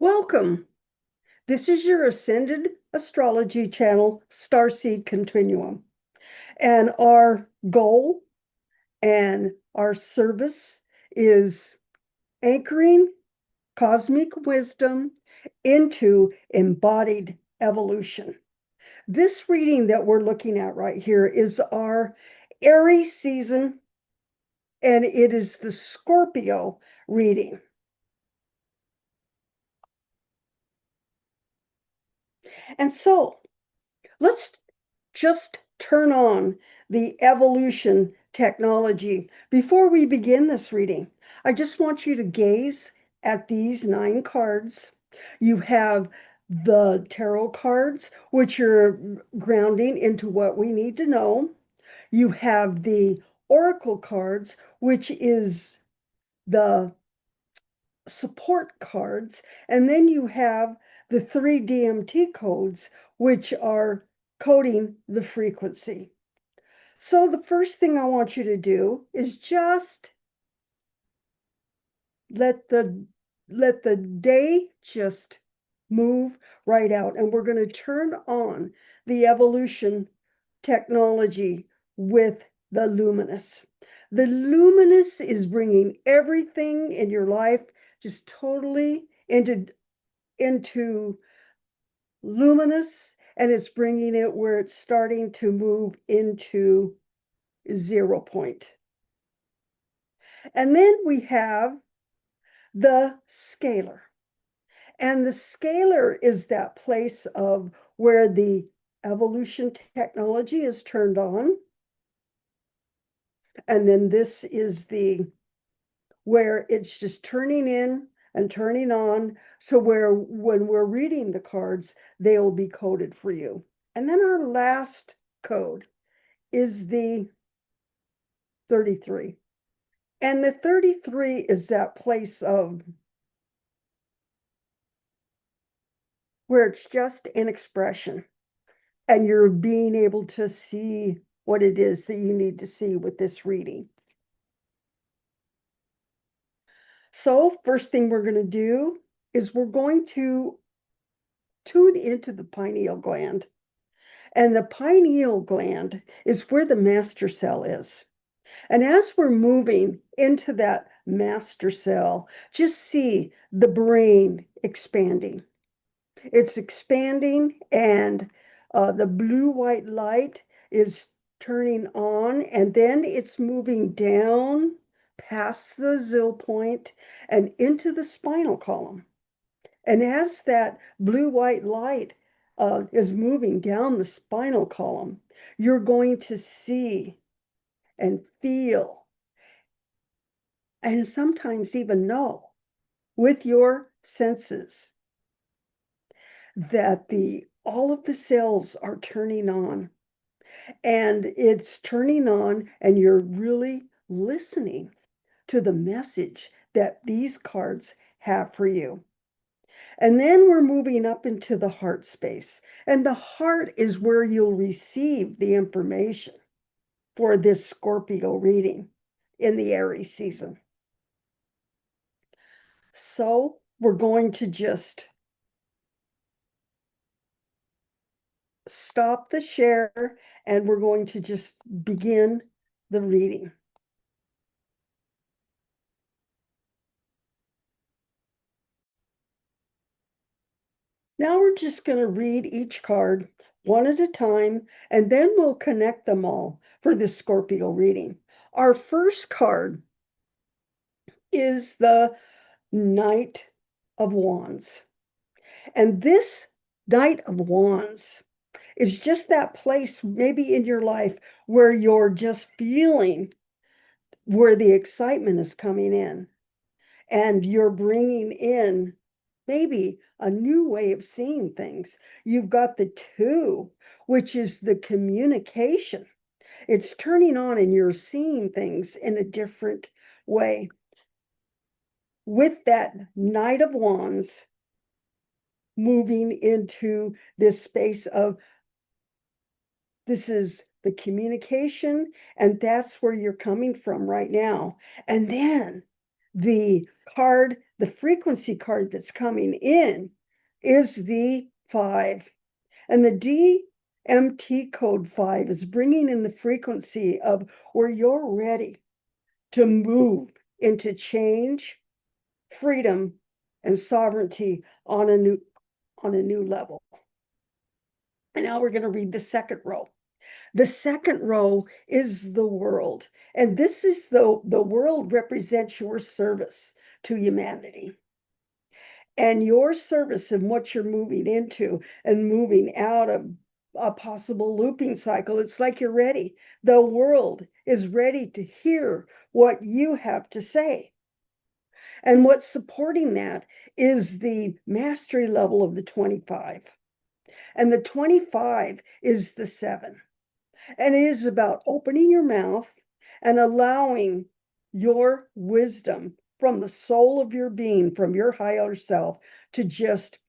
Welcome. This is your Ascended Astrology channel, Starseed Continuum. And our goal and our service is anchoring cosmic wisdom into embodied evolution. This reading that we're looking at right here is our Aries season, and it is the Scorpio reading. And so let's just turn on the evolution technology. Before we begin this reading, I just want you to gaze at these 9 cards. You have the tarot cards, which are grounding into what we need to know. You have the oracle cards, which is the support cards. And then you have the 3 DMT codes, which are coding the frequency. So the first thing I want you to do is just let the day just move right out. And we're going to turn on the evolution technology with the luminous. The luminous is bringing everything in your life just totally into luminous, and it's bringing it where it's starting to move into 0 point. And then we have the scalar. And the scalar is that place of where the evolution technology is turned on. And then this is the where it's just turning in and turning on. So where when we're reading the cards, they will be coded for you. And then our last code is the 33. And the 33 is that place of where it's just an expression and you're being able to see what it is that you need to see with this reading. So first thing we're going to do is we're going to tune into the pineal gland. And the pineal gland is where the master cell is. And as we're moving into that master cell, just see the brain expanding. It's expanding, and the blue-white light is turning on, and then it's moving down past the 0 point and into the spinal column. And as that blue-white light is moving down the spinal column, you're going to see and feel and sometimes even know with your senses that all of the cells are turning on, and it's turning on, and you're really listening to the message that these cards have for you. And then we're moving up into the heart space, and the heart is where you'll receive the information for this Scorpio reading in the Aries season. So we're going to just stop the share, and we're going to just begin the reading. Now we're just going to read each card one at a time, and then we'll connect them all for this Scorpio reading. Our first card is the Knight of Wands. And this Knight of Wands is just that place maybe in your life where you're just feeling where the excitement is coming in, and you're bringing in maybe a new way of seeing things. You've got the 2, which is the communication. It's turning on and you're seeing things in a different way. With that Knight of Wands moving into this space of this is the communication, and that's where you're coming from right now. And then the card, the frequency card that's coming in is the 5. And the DMT code 5 is bringing in the frequency of where you're ready to move into change, freedom, and sovereignty on a new level. And now we're going to read the second row. The second row is the world. And this is the world represents your service to humanity. And your service and what you're moving into and moving out of a possible looping cycle. It's like you're ready. The world is ready to hear what you have to say. And what's supporting that is the mastery level of the 25. And the 25 is the 7. And it is about opening your mouth and allowing your wisdom from the soul of your being, from your higher self, to just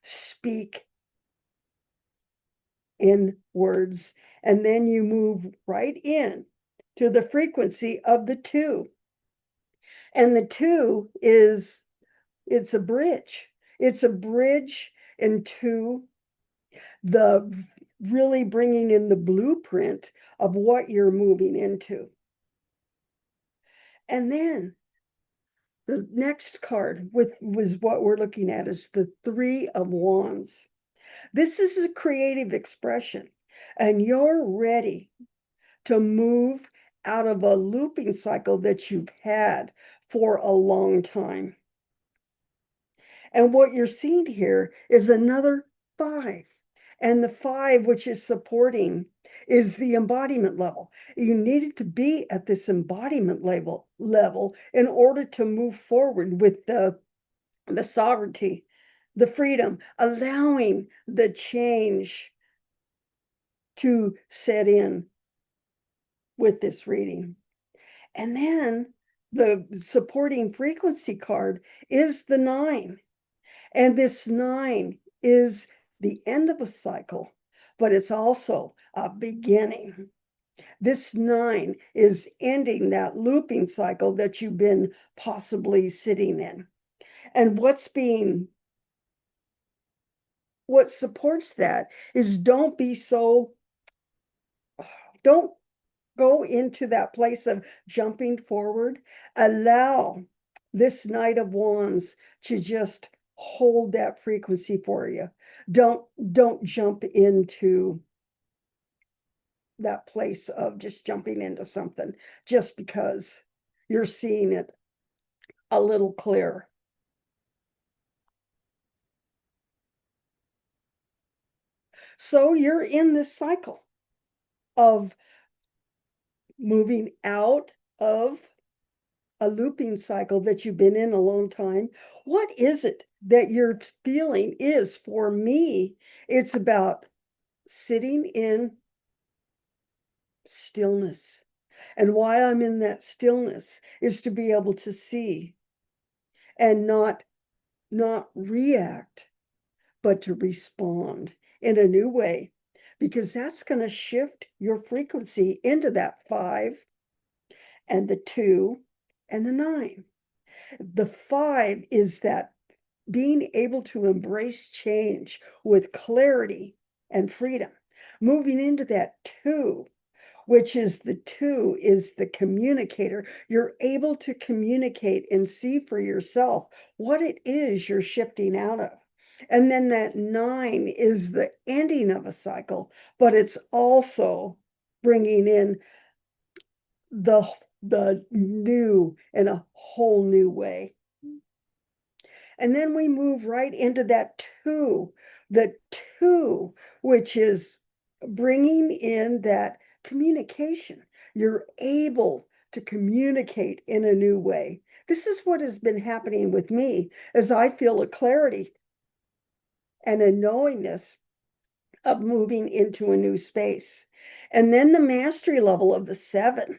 speak in words. And then you move right in to the frequency of the 2. And the 2 is, it's a bridge. It's a bridge into the really bringing in the blueprint of what you're moving into. And then the next card was what we're looking at is the 3 of Wands. This is a creative expression, and you're ready to move out of a looping cycle that you've had for a long time. And what you're seeing here is another 5. And the 5, which is supporting, is the embodiment level. You needed to be at this embodiment level in order to move forward with the sovereignty, the freedom, allowing the change to set in with this reading. And then the supporting frequency card is the 9. And this 9 is the end of a cycle, but it's also a beginning. This 9 is ending that looping cycle that you've been possibly sitting in. And what supports that is don't go into that place of jumping forward. Allow this Knight of Wands to just hold that frequency for you. Don't jump into that place of just jumping into something just because you're seeing it a little clearer. So you're in this cycle of moving out of a looping cycle that you've been in a long time. What is it that you're feeling is? For me, it's about sitting in stillness. And why I'm in that stillness is to be able to see and not react, but to respond in a new way, because that's going to shift your frequency into that 5 and the 2 and the 9. The 5 is that being able to embrace change with clarity and freedom. Moving into that 2, which is the 2 is the communicator. You're able to communicate and see for yourself what it is you're shifting out of. And then that 9 is the ending of a cycle, but it's also bringing in the new in a whole new way. And then we move right into that 2, the 2, which is bringing in that communication. You're able to communicate in a new way. This is what has been happening with me as I feel a clarity and a knowingness of moving into a new space. And then the mastery level of the 7.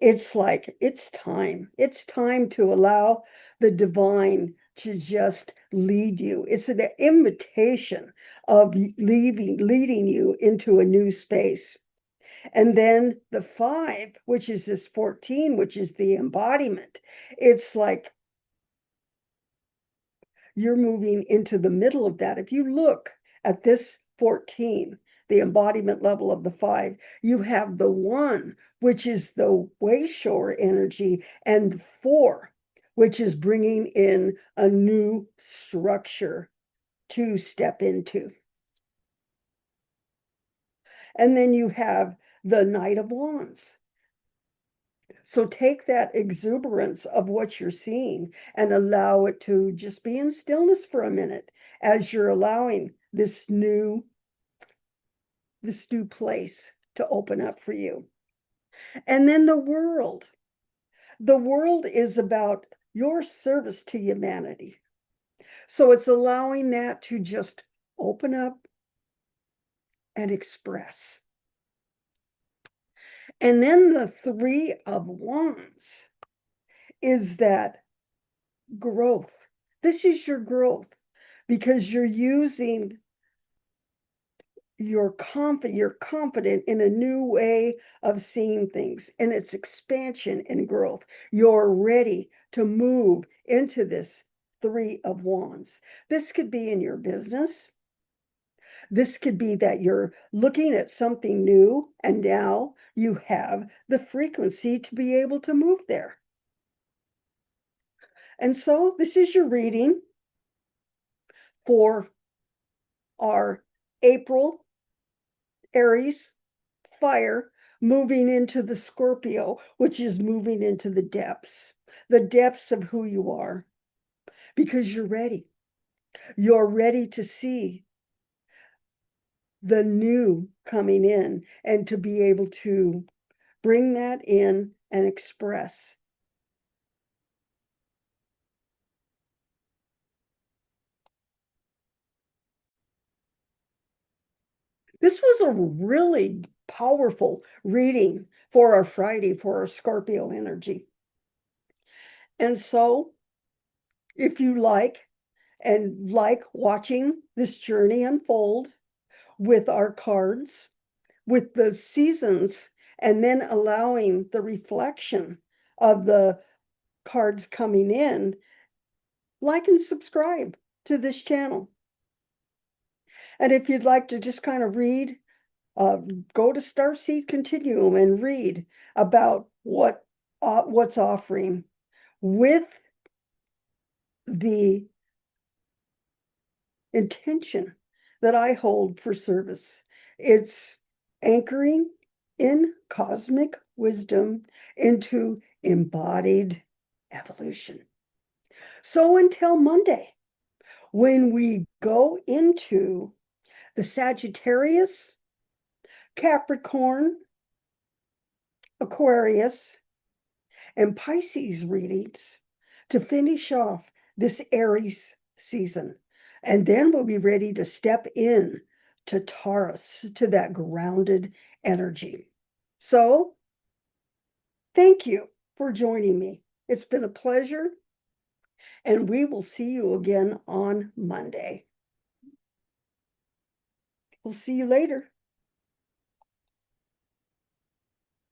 It's like, it's time. It's time to allow the divine to just lead you. It's an invitation of leading you into a new space. And then the 5, which is this 14, which is the embodiment. It's like you're moving into the middle of that. If you look at this 14, the embodiment level of the 5, you have the 1, which is the way shore energy, and 4, which is bringing in a new structure to step into. And then you have the Knight of Wands. So take that exuberance of what you're seeing and allow it to just be in stillness for a minute as you're allowing this new place to open up for you. And then the world. The world is about your service to humanity. So it's allowing that to just open up and express. And then the 3 of Wands is that growth. This is your growth because you're using you're confident in a new way of seeing things, and it's expansion and growth. You're ready to move into this 3 of Wands. This could be in your business. This could be that you're looking at something new and now you have the frequency to be able to move there. And so this is your reading for our April Aries fire moving into the Scorpio, which is moving into the depths of who you are, because you're ready. You're ready to see the new coming in and to be able to bring that in and express. This was a really powerful reading for our Friday, for our Scorpio energy. And so, if you like watching this journey unfold with our cards, with the seasons, and then allowing the reflection of the cards coming in, like and subscribe to this channel. And if you'd like to just kind of read, go to Starseed Continuum and read about what's offering with the intention that I hold for service. It's anchoring in cosmic wisdom into embodied evolution. So until Monday, when we go into the Sagittarius, Capricorn, Aquarius, and Pisces readings to finish off this Aries season. And then we'll be ready to step in to Taurus, to that grounded energy. So, thank you for joining me. It's been a pleasure, and we will see you again on Monday. We'll see you later.